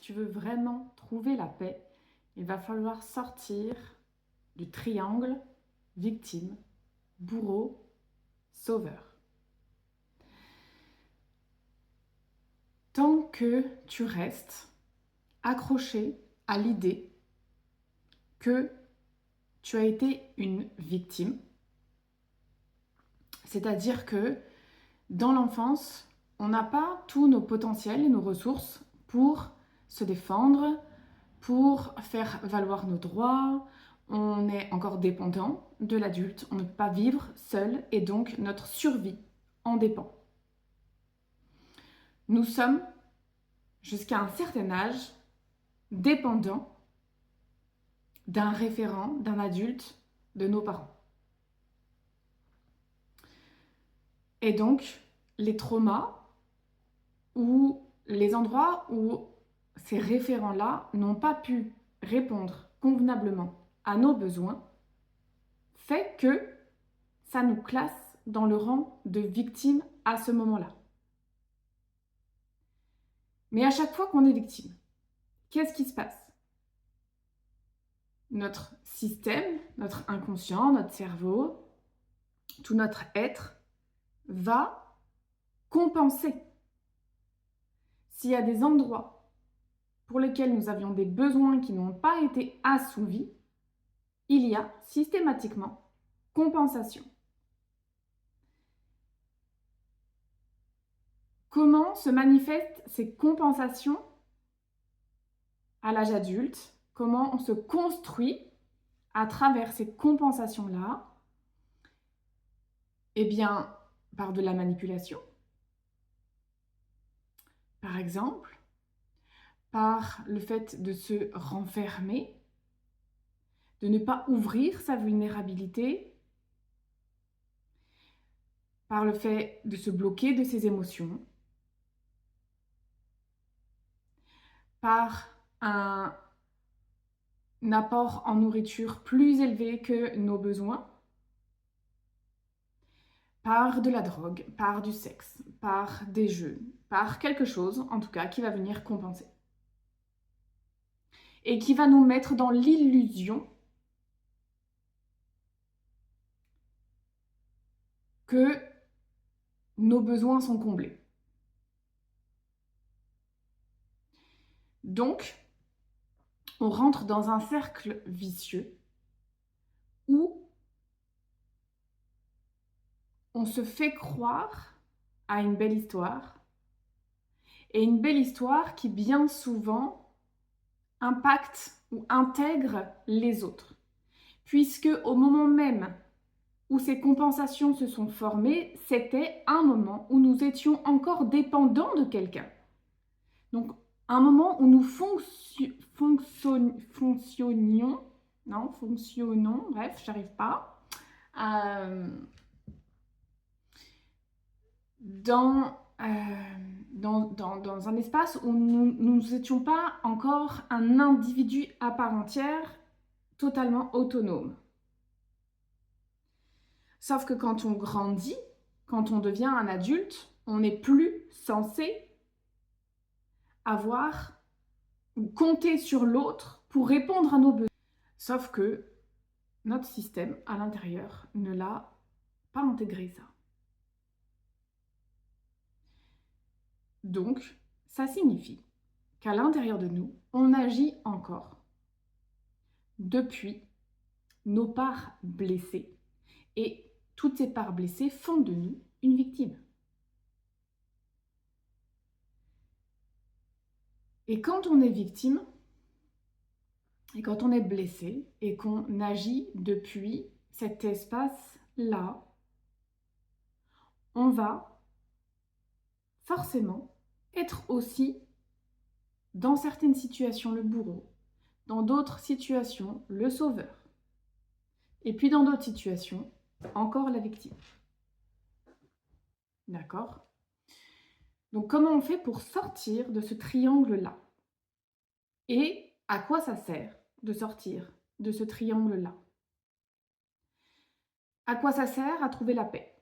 tu veux vraiment trouver la paix, il va falloir sortir du triangle victime, bourreau, sauveur. Tant que tu restes accroché à l'idée que tu as été une victime, c'est-à-dire que dans l'enfance, on n'a pas tous nos potentiels et nos ressources pour se défendre, pour faire valoir nos droits. On est encore dépendant de l'adulte, on ne peut pas vivre seul et donc notre survie en dépend. Nous sommes, jusqu'à un certain âge, dépendants d'un référent, d'un adulte, de nos parents. Et donc, les traumas ou les endroits où ces référents-là n'ont pas pu répondre convenablement à nos besoins fait que ça nous classe dans le rang de victime à ce moment-là. Mais à chaque fois qu'on est victime, qu'est-ce qui se passe? Notre système, notre inconscient, notre cerveau, tout notre être va compenser. S'il y a des endroits pour lesquels nous avions des besoins qui n'ont pas été assouvis, il y a systématiquement compensation. Comment se manifestent ces compensations à l'âge adulte? Comment on se construit à travers ces compensations-là? Eh bien, par de la manipulation, par exemple, par le fait de se renfermer, de ne pas ouvrir sa vulnérabilité, par le fait de se bloquer de ses émotions, par un apport en nourriture plus élevé que nos besoins, par de la drogue, par du sexe, par des jeux, par quelque chose en tout cas qui va venir compenser. Et qui va nous mettre dans l'illusion que nos besoins sont comblés. Donc, on rentre dans un cercle vicieux où on se fait croire à une belle histoire, et une belle histoire qui bien souvent impacte ou intègre les autres. Puisque au moment même où ces compensations se sont formées, c'était un moment où nous étions encore dépendants de quelqu'un. Donc, un moment où nous fonctionnons, bref, j'arrive pas, dans un espace où nous n'étions pas encore un individu à part entière, totalement autonome. Sauf que quand on grandit, quand on devient un adulte, on n'est plus censé avoir ou compter sur l'autre pour répondre à nos besoins. Sauf que notre système à l'intérieur ne l'a pas intégré ça. Donc, ça signifie qu'à l'intérieur de nous, on agit encore depuis nos parts blessées. Et toutes ces parts blessées font de nous une victime. Et quand on est victime, et quand on est blessé, et qu'on agit depuis cet espace-là, on va forcément être aussi, dans certaines situations, le bourreau, dans d'autres situations, le sauveur, et puis dans d'autres situations, encore la victime. D'accord? Donc comment on fait pour sortir de ce triangle-là? Et à quoi ça sert de sortir de ce triangle-là? À quoi ça sert? À trouver la paix,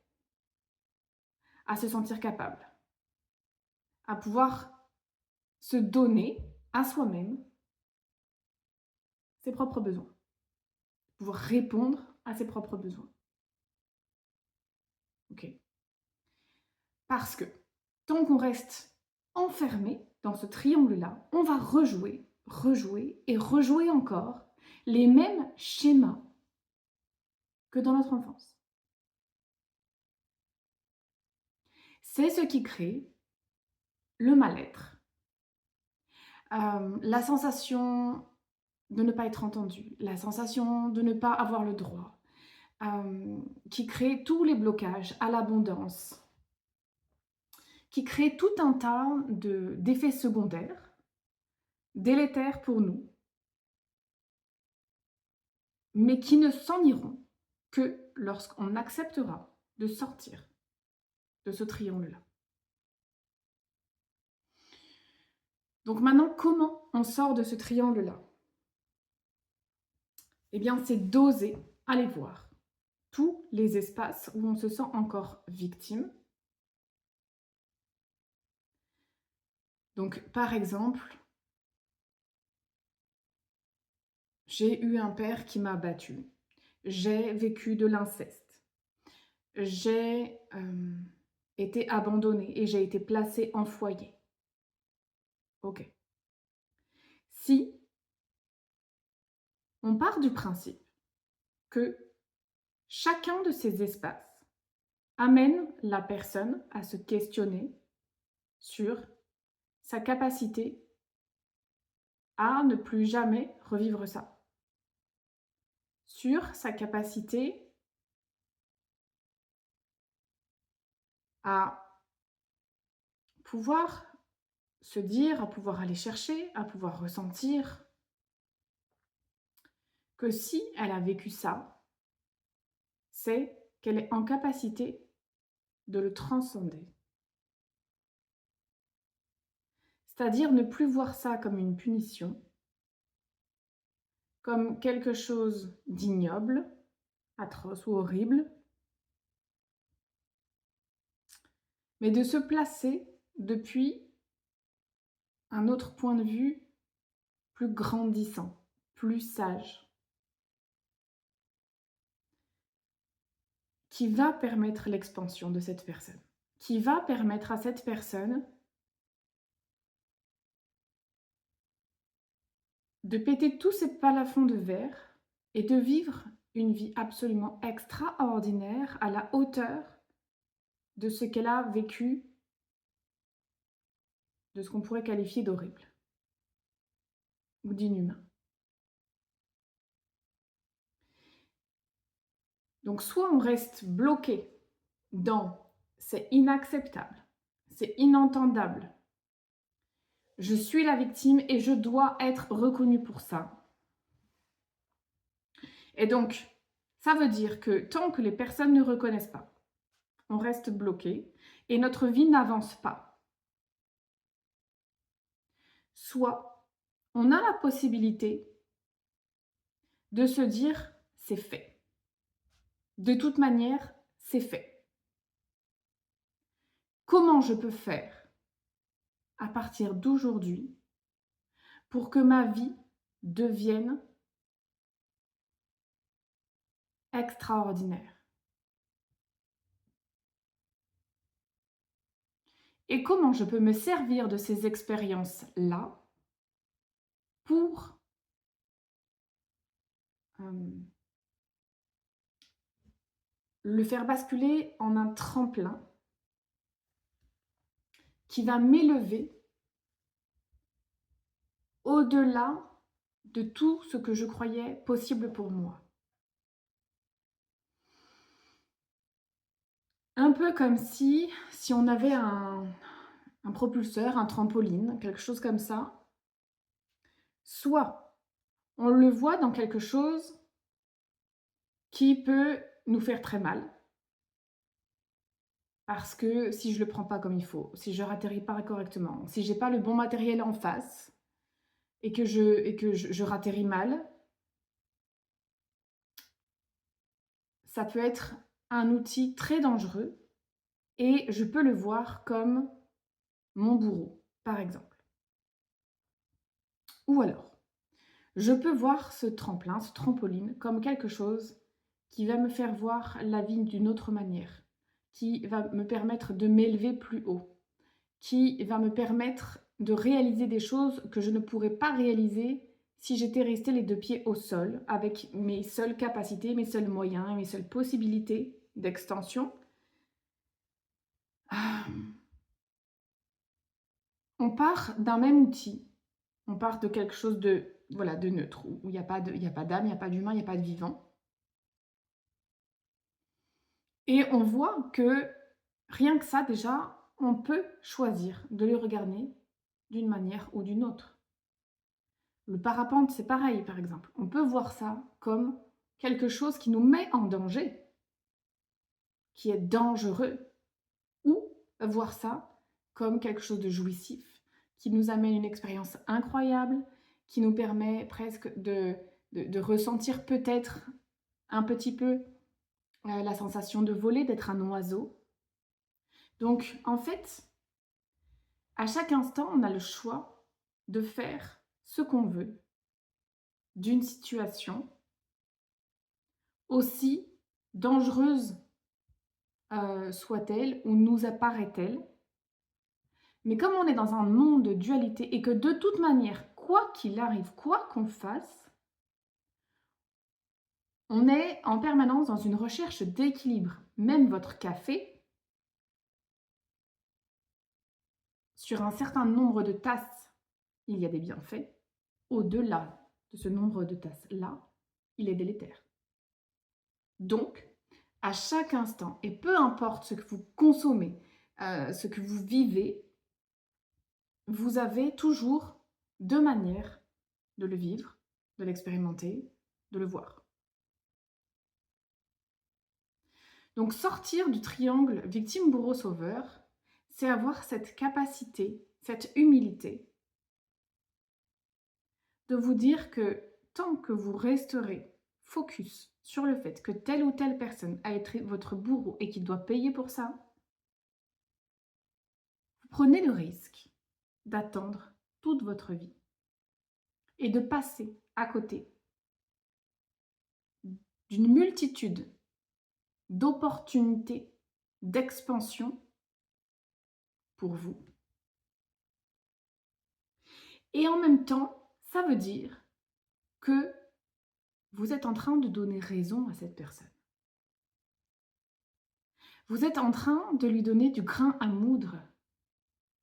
à se sentir capable, à pouvoir se donner à soi-même ses propres besoins, pouvoir répondre à ses propres besoins. Ok. Parce que tant qu'on reste enfermé dans ce triangle-là, on va rejouer, rejouer et rejouer encore les mêmes schémas que dans notre enfance. C'est ce qui crée le mal-être, la sensation de ne pas être entendu, la sensation de ne pas avoir le droit, qui crée tous les blocages à l'abondance, qui crée tout un tas d'effets secondaires, délétères pour nous, mais qui ne s'en iront que lorsqu'on acceptera de sortir de ce triangle-là. Donc maintenant, comment on sort de ce triangle-là? Eh bien, c'est d'oser aller voir tous les espaces où on se sent encore victime. Donc, par exemple, j'ai eu un père qui m'a battue. J'ai vécu de l'inceste. J'ai été abandonnée et j'ai été placée en foyer. Ok. Si on part du principe que chacun de ces espaces amène la personne à se questionner sur sa capacité à ne plus jamais revivre ça, sur sa capacité à pouvoir se dire, à pouvoir aller chercher, à pouvoir ressentir que si elle a vécu ça, c'est qu'elle est en capacité de le transcender. C'est-à-dire ne plus voir ça comme une punition, comme quelque chose d'ignoble, atroce ou horrible, mais de se placer depuis un autre point de vue plus grandissant, plus sage, qui va permettre l'expansion de cette personne, qui va permettre à cette personne de péter tous ces plafonds de verre et de vivre une vie absolument extraordinaire à la hauteur de ce qu'elle a vécu, de ce qu'on pourrait qualifier d'horrible ou d'inhumain. Donc soit on reste bloqué dans c'est inacceptable, c'est inentendable, je suis la victime et je dois être reconnue pour ça. Et donc, ça veut dire que tant que les personnes ne reconnaissent pas, on reste bloqué et notre vie n'avance pas. Soit on a la possibilité de se dire c'est fait. De toute manière, c'est fait. Comment je peux faire à partir d'aujourd'hui pour que ma vie devienne extraordinaire? Et comment je peux me servir de ces expériences-là pour le faire basculer en un tremplin qui va m'élever au-delà de tout ce que je croyais possible pour moi. Un peu comme si on avait un propulseur, un trampoline, quelque chose comme ça. Soit on le voit dans quelque chose qui peut nous faire très mal. Parce que si je ne le prends pas comme il faut, si je n'atterris pas correctement, si je n'ai pas le bon matériel en face et que je ratterris mal, ça peut être un outil très dangereux et je peux le voir comme mon bourreau, par exemple. Ou alors, je peux voir ce tremplin, ce trampoline, comme quelque chose qui va me faire voir la vie d'une autre manière, qui va me permettre de m'élever plus haut, qui va me permettre de réaliser des choses que je ne pourrais pas réaliser si j'étais restée les deux pieds au sol, avec mes seules capacités, mes seuls moyens et mes seules possibilités d'extension. Ah, on part d'un même outil, on part de quelque chose de, voilà, de neutre, où il n'y a pas d'âme, il n'y a pas d'humain, il n'y a pas de vivant. Et on voit que rien que ça, déjà, on peut choisir de le regarder d'une manière ou d'une autre. Le parapente, c'est pareil, par exemple. On peut voir ça comme quelque chose qui nous met en danger, qui est dangereux, ou voir ça comme quelque chose de jouissif, qui nous amène une expérience incroyable, qui nous permet presque de ressentir peut-être un petit peu la sensation de voler, d'être un oiseau. Donc, en fait, à chaque instant, on a le choix de faire ce qu'on veut d'une situation, aussi dangereuse soit-elle ou nous apparaît-elle. Mais comme on est dans un monde de dualité et que de toute manière, quoi qu'il arrive, quoi qu'on fasse, on est en permanence dans une recherche d'équilibre. Même votre café, sur un certain nombre de tasses, il y a des bienfaits. Au-delà de ce nombre de tasses-là, il est délétère. Donc, à chaque instant, et peu importe ce que vous consommez, ce que vous vivez, vous avez toujours deux manières de le vivre, de l'expérimenter, de le voir. Donc sortir du triangle victime, bourreau, sauveur, c'est avoir cette capacité, cette humilité de vous dire que tant que vous resterez focus sur le fait que telle ou telle personne a été votre bourreau et qu'il doit payer pour ça, vous prenez le risque d'attendre toute votre vie et de passer à côté d'une multitude d'opportunités d'expansion pour vous. Et en même temps, ça veut dire que vous êtes en train de donner raison à cette personne. Vous êtes en train de lui donner du grain à moudre,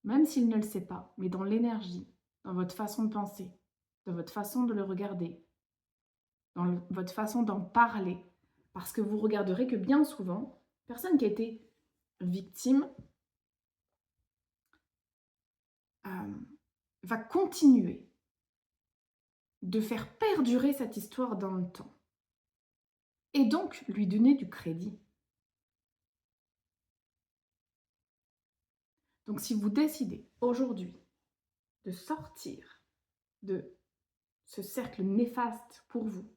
même s'il ne le sait pas, mais dans l'énergie, dans votre façon de penser, dans votre façon de le regarder, dans votre façon d'en parler. Parce que vous regarderez que bien souvent, personne qui a été victime va continuer de faire perdurer cette histoire dans le temps. Et donc lui donner du crédit. Donc si vous décidez aujourd'hui de sortir de ce cercle néfaste pour vous,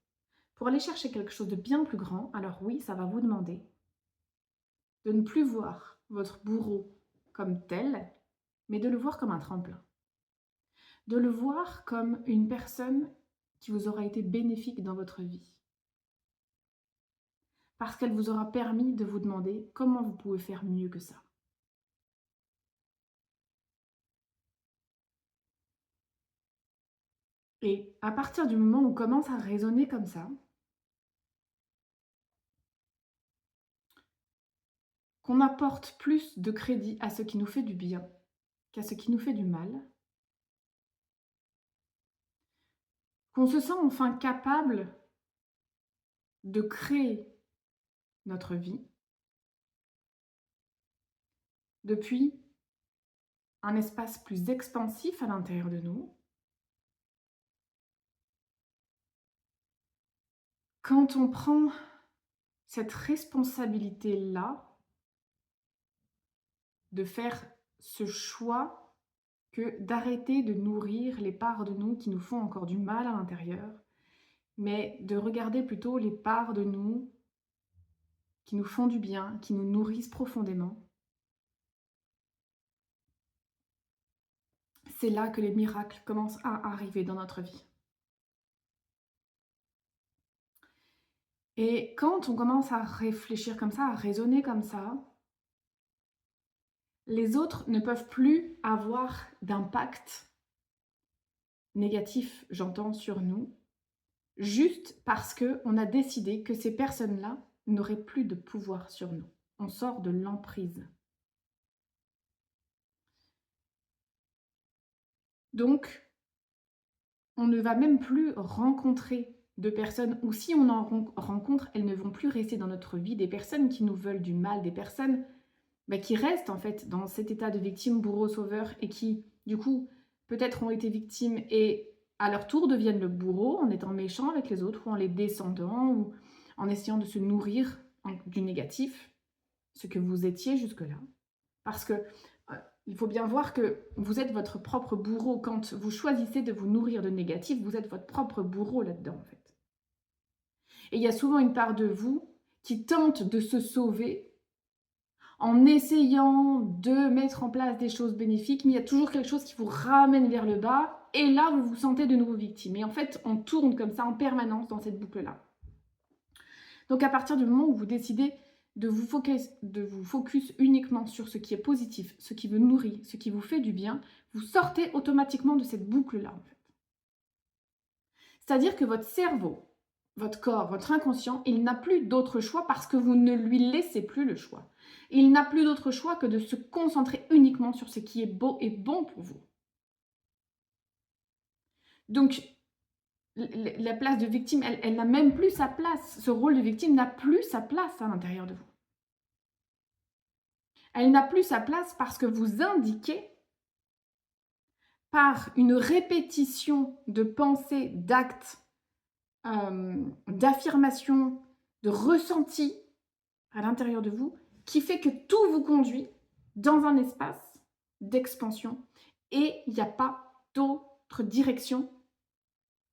pour aller chercher quelque chose de bien plus grand, alors oui, ça va vous demander de ne plus voir votre bourreau comme tel, mais de le voir comme un tremplin. De le voir comme une personne qui vous aura été bénéfique dans votre vie. Parce qu'elle vous aura permis de vous demander comment vous pouvez faire mieux que ça. Et à partir du moment où on commence à raisonner comme ça, qu'on apporte plus de crédit à ce qui nous fait du bien qu'à ce qui nous fait du mal, qu'on se sent enfin capable de créer notre vie depuis un espace plus expansif à l'intérieur de nous. Quand on prend cette responsabilité-là de faire ce choix que d'arrêter de nourrir les parts de nous qui nous font encore du mal à l'intérieur, mais de regarder plutôt les parts de nous qui nous font du bien, qui nous nourrissent profondément. c'est là que les miracles commencent à arriver dans notre vie. Et quand on commence à réfléchir comme ça, à raisonner comme ça, les autres ne peuvent plus avoir d'impact négatif, j'entends, sur nous, juste parce qu'on a décidé que ces personnes-là n'auraient plus de pouvoir sur nous. On sort de l'emprise. Donc, on ne va même plus rencontrer de personnes, ou si on en rencontre, elles ne vont plus rester dans notre vie, des personnes qui nous veulent du mal, des personnes qui restent en fait dans cet état de victime, bourreau, sauveur, et qui, du coup, peut-être ont été victimes et à leur tour deviennent le bourreau en étant méchants avec les autres, ou en les descendant, ou en essayant de se nourrir du négatif, ce que vous étiez jusque-là. Parce que il faut bien voir que vous êtes votre propre bourreau. Quand vous choisissez de vous nourrir de négatif, vous êtes votre propre bourreau là-dedans, en fait. Et il y a souvent une part de vous qui tente de se sauver en essayant de mettre en place des choses bénéfiques, mais il y a toujours quelque chose qui vous ramène vers le bas, et là, vous vous sentez de nouveau victime. Et en fait, on tourne comme ça en permanence dans cette boucle-là. Donc à partir du moment où vous décidez de vous focus uniquement sur ce qui est positif, ce qui vous nourrit, ce qui vous fait du bien, vous sortez automatiquement de cette boucle-là, en fait. C'est-à-dire que votre cerveau, votre corps, votre inconscient, il n'a plus d'autre choix parce que vous ne lui laissez plus le choix. Il n'a plus d'autre choix que de se concentrer uniquement sur ce qui est beau et bon pour vous. Donc, la place de victime, elle n'a même plus sa place. Ce rôle de victime n'a plus sa place à l'intérieur de vous. Elle n'a plus sa place parce que vous indiquez par une répétition de pensées, d'actes, d'affirmations, de ressentis à l'intérieur de vous, qui fait que tout vous conduit dans un espace d'expansion et il n'y a pas d'autre direction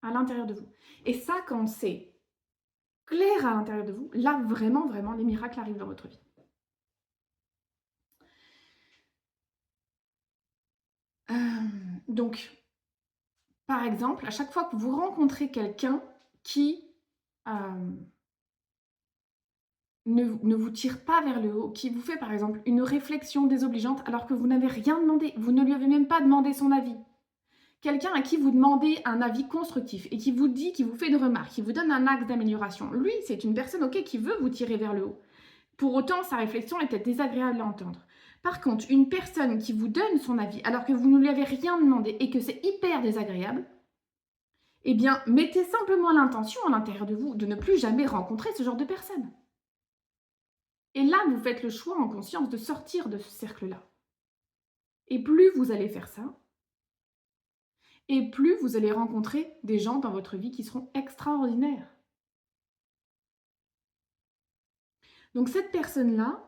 à l'intérieur de vous. Et ça, quand c'est clair à l'intérieur de vous, là, vraiment, vraiment, les miracles arrivent dans votre vie. Donc, par exemple, à chaque fois que vous rencontrez quelqu'un qui ne vous tire pas vers le haut, qui vous fait par exemple une réflexion désobligeante alors que vous n'avez rien demandé, vous ne lui avez même pas demandé son avis. Quelqu'un à qui vous demandez un avis constructif et qui vous dit, qui vous fait une remarque, qui vous donne un axe d'amélioration, lui, c'est une personne qui veut vous tirer vers le haut. Pour autant, sa réflexion est peut-être désagréable à entendre. Par contre, une personne qui vous donne son avis alors que vous ne lui avez rien demandé et que c'est hyper désagréable, eh bien, mettez simplement l'intention à l'intérieur de vous de ne plus jamais rencontrer ce genre de personne. Et là, vous faites le choix en conscience de sortir de ce cercle-là. Et plus vous allez faire ça, et plus vous allez rencontrer des gens dans votre vie qui seront extraordinaires. Donc cette personne-là,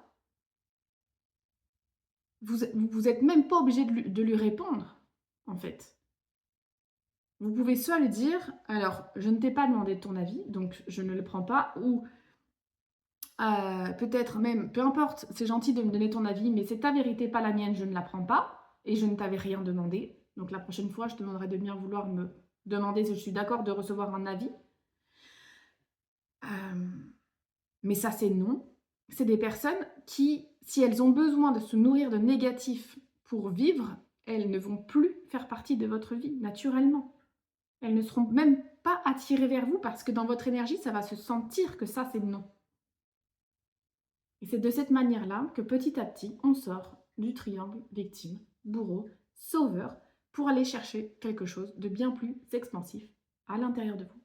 vous n'êtes même pas obligé de lui répondre, en fait. Vous pouvez soit lui dire, alors, je ne t'ai pas demandé ton avis, donc je ne le prends pas, ou peut-être même, peu importe, c'est gentil de me donner ton avis, mais c'est ta vérité, pas la mienne, je ne la prends pas, et je ne t'avais rien demandé. Donc la prochaine fois, je te demanderai de bien vouloir me demander si je suis d'accord de recevoir un avis. Mais ça, c'est non. C'est des personnes qui, si elles ont besoin de se nourrir de négatif pour vivre, elles ne vont plus faire partie de votre vie, naturellement. Elles ne seront même pas attirées vers vous parce que dans votre énergie, ça va se sentir que ça, c'est non. Et c'est de cette manière-là que petit à petit, on sort du triangle victime, bourreau, sauveur, pour aller chercher quelque chose de bien plus expansif à l'intérieur de vous.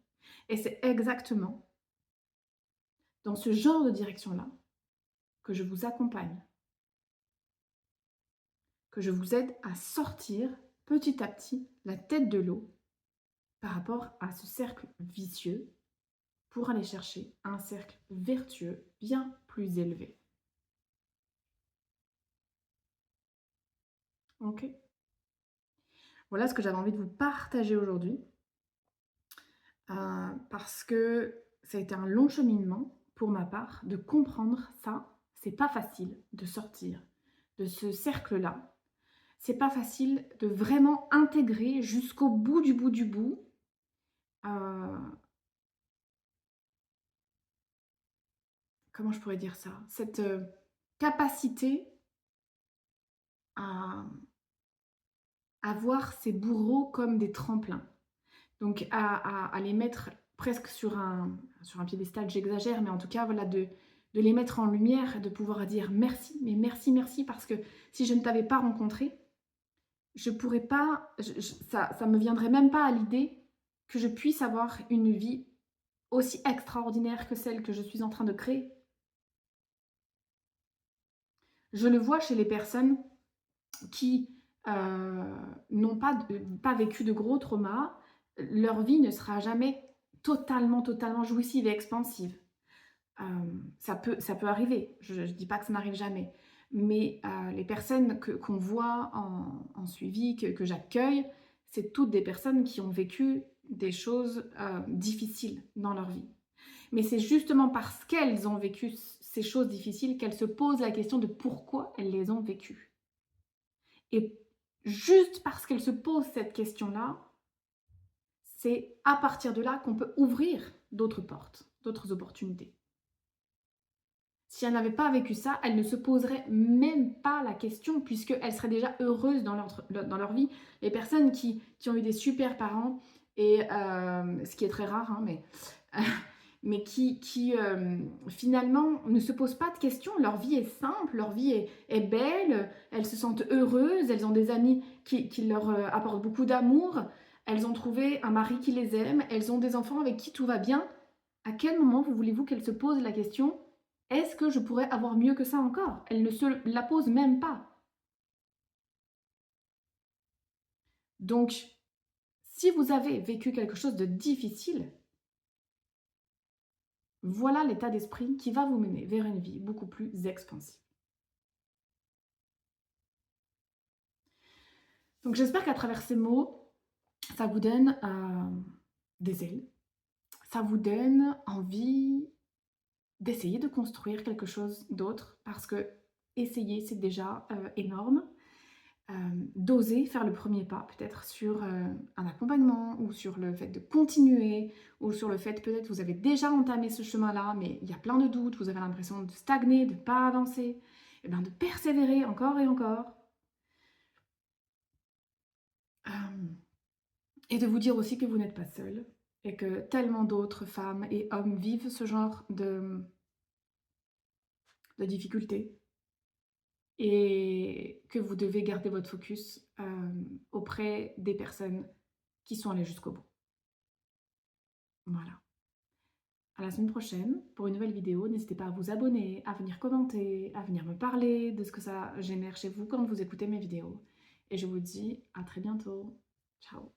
Et c'est exactement dans ce genre de direction-là que je vous accompagne, que je vous aide à sortir petit à petit la tête de l'eau par rapport à ce cercle vicieux pour aller chercher un cercle vertueux bien plus élevé. Ok ? Voilà ce que j'avais envie de vous partager aujourd'hui. Parce que ça a été un long cheminement pour ma part de comprendre ça. C'est pas facile de sortir de ce cercle-là. c'est pas facile de vraiment intégrer jusqu'au bout du bout du bout, heu, comment je pourrais dire ça? Cette, capacité à voir ces bourreaux comme des tremplins. Donc à les mettre presque sur un piédestal, j'exagère, mais en tout cas, voilà, de les mettre en lumière, de pouvoir dire: «Merci, mais merci, merci, parce que si je ne t'avais pas rencontré, je pourrais pas, ça me viendrait même pas à l'idée que je puisse avoir une vie aussi extraordinaire que celle que je suis en train de créer». Je le vois chez les personnes qui, n'ont pas vécu de gros traumas, leur vie ne sera jamais totalement jouissive et expansive. Ça peut arriver, je dis pas que ça n'arrive jamais, mais les personnes qu'on voit en suivi, que j'accueille, c'est toutes des personnes qui ont vécu des choses, difficiles dans leur vie. Mais c'est justement parce qu'elles ont vécu ces choses difficiles qu'elles se posent la question de pourquoi elles les ont vécues. Et juste parce qu'elles se posent cette question-là, c'est à partir de là qu'on peut ouvrir d'autres portes, d'autres opportunités. Si elles n'avaient pas vécu ça, elles ne se poseraient même pas la question puisqu'elles seraient déjà heureuses dans leur vie. Les personnes qui ont eu des super parents et ce qui est très rare, hein, mais qui finalement ne se posent pas de questions. Leur vie est simple, leur vie est belle, elles se sentent heureuses, elles ont des amis qui leur apportent beaucoup d'amour, elles ont trouvé un mari qui les aime, elles ont des enfants avec qui tout va bien. À quel moment voulez-vous qu'elles se posent la question: «Est-ce que je pourrais avoir mieux que ça encore?» Elles ne se la posent même pas. Donc, si vous avez vécu quelque chose de difficile, voilà l'état d'esprit qui va vous mener vers une vie beaucoup plus expansive. Donc j'espère qu'à travers ces mots, ça vous donne, des ailes, ça vous donne envie d'essayer de construire quelque chose d'autre parce que essayer, c'est déjà, énorme. D'oser faire le premier pas peut-être sur, un accompagnement ou sur le fait de continuer ou sur le fait peut-être vous avez déjà entamé ce chemin-là, mais il y a plein de doutes, vous avez l'impression de stagner, de ne pas avancer, et bien de persévérer encore et encore, hem et de vous dire aussi que vous n'êtes pas seul et que tellement d'autres femmes et hommes vivent ce genre de difficultés et que vous devez garder votre focus, auprès des personnes qui sont allées jusqu'au bout. Voilà. À la semaine prochaine pour une nouvelle vidéo. N'hésitez pas à vous abonner, à venir commenter, à venir me parler de ce que ça génère chez vous quand vous écoutez mes vidéos. Et je vous dis à très bientôt. Ciao.